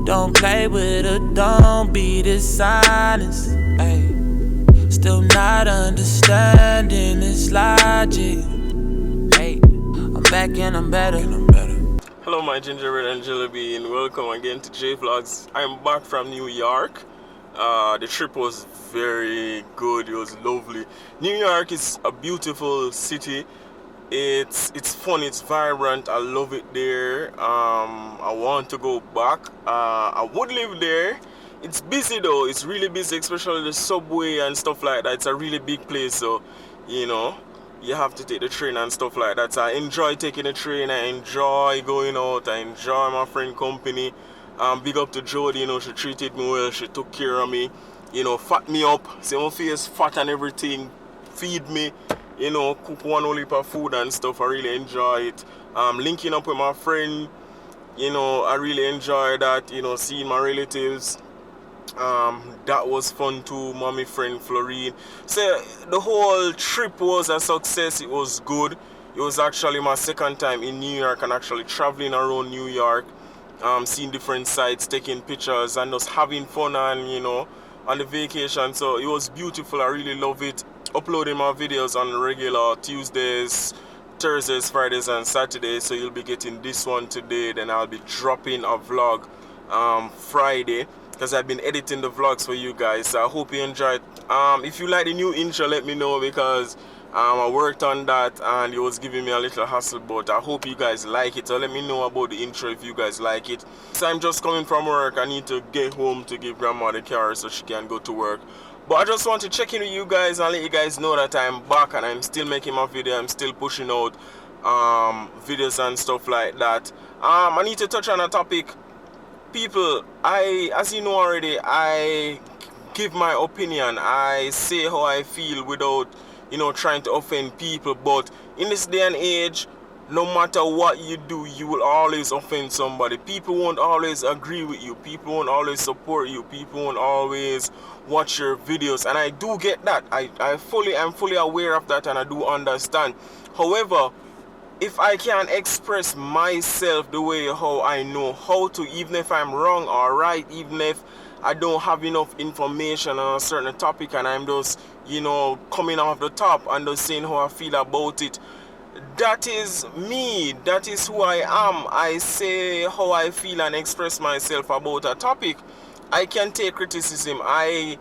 Don't play with her, don't be dishonest. Ay. Still not understanding this logic. Ay. I'm back and I'm better. Hello my gingerbread and jelly bean, welcome again to JVLOGS. I'm back from New York. The trip was very good, it was lovely. New York is a beautiful city. It's fun, it's vibrant, I love it there. I want to go back. I would live there. It's busy though, it's really busy, especially the subway and stuff like that. It's a really big place, so you know you have to take the train and stuff like that. So I enjoy taking the train, I enjoy going out, I enjoy my friend company. Big up to Jody, you know, she treated me well, she took care of me, you know, fat me up, see my face fat and everything, feed me, you know, cook one whole heap of food and stuff. I really enjoy it. Linking up with my friend, you know, I really enjoy that, you know, seeing my relatives. That was fun too, mommy friend Florine. So the whole trip was a success, it was good. It was actually my second time in New York and actually traveling around New York, seeing different sites, taking pictures and just having fun and, you know, on the vacation. So it was beautiful, I really love it. Uploading my videos on regular Tuesdays, Thursdays, Fridays and Saturdays. So you'll be getting this one today, then I'll be dropping a vlog Friday, because I've been editing the vlogs for you guys. So I hope you enjoyed. If you like the new intro, let me know, because I worked on that and it was giving me a little hassle, but I hope you guys like it. So let me know about the intro if you guys like it. So I'm just coming from work, I need to get home to give grandma the car so she can go to work. But I just want to check in with you guys and let you guys know that I'm back and I'm still making my video. I'm still pushing out videos and stuff like that. I need to touch on a topic. People, as you know already, I give my opinion. I say how I feel without, you know, trying to offend people. But in this day and age, no matter what you do, you will always offend somebody. People won't always agree with you. People won't always support you. People won't always watch your videos. And I do get that. I'm fully aware of that and I do understand. However, if I can express myself the way how I know how to, even if I'm wrong or right, even if I don't have enough information on a certain topic and I'm just, you know, coming off the top and just saying how I feel about it, that is me, that is who I am. I say how I feel and express myself about a topic. I can take criticism. I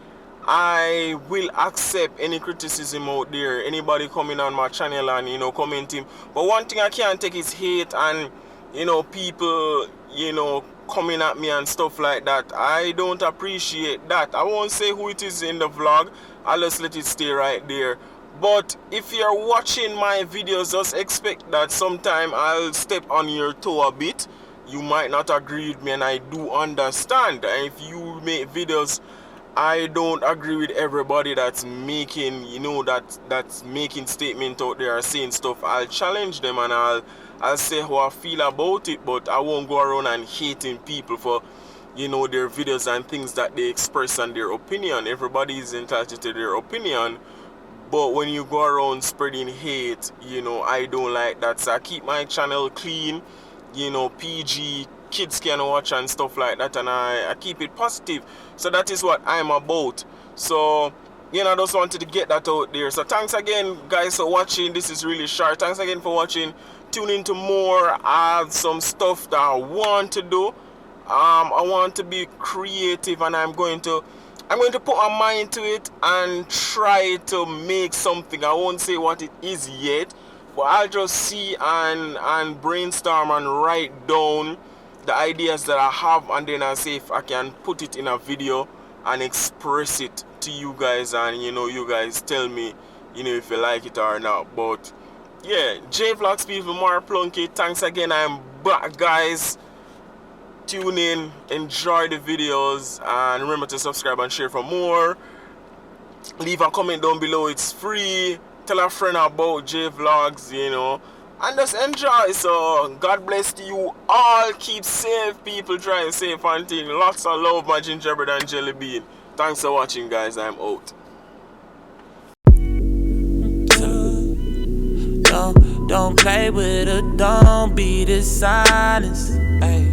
will accept any criticism out there. Anybody coming on my channel and, you know, commenting. But one thing I can't take is hate and, you know, people, you know, coming at me and stuff like that. I don't appreciate that. I won't say who it is in the vlog. I'll just let it stay right there. But if you're watching my videos, just expect that sometime I'll step on your toe a bit. You might not agree with me and I do understand. And if you make videos, I don't agree with everybody that's making, you know, that's making statement out there, saying stuff. I'll challenge them and I'll say how I feel about it, but I won't go around and hating people for, you know, their videos and things that they express and their opinion. Everybody is entitled to their opinion, but when you go around spreading hate, you know, I don't like that. So I keep my channel clean, you know, PG, kids can watch and stuff like that, and I keep it positive. So that is what I'm about. So, you know, I just wanted to get that out there. So thanks again guys for watching. This is really short. Thanks again for watching. Tune into more. I have some stuff that I want to do. I want to be creative and I'm going to put my mind to it and try to make something. I won't say what it is yet, but I'll just see and brainstorm and write down the ideas that I have, and then I'll see if I can put it in a video and express it to you guys, and, you know, you guys tell me, you know, if you like it or not. But yeah, JVLOGS people, more Plunkett. Thanks again, I'm back guys. Tune in, enjoy the videos, and remember to subscribe and share for more. Leave a comment down below, it's free. Tell a friend about JVLOGS, you know, and just enjoy. So God bless you all. Keep safe, people. Try and safe and thing. Lots of love, my gingerbread and jelly bean. Thanks for watching guys, I'm out. Don't play with her, don't be dishonest. Ay.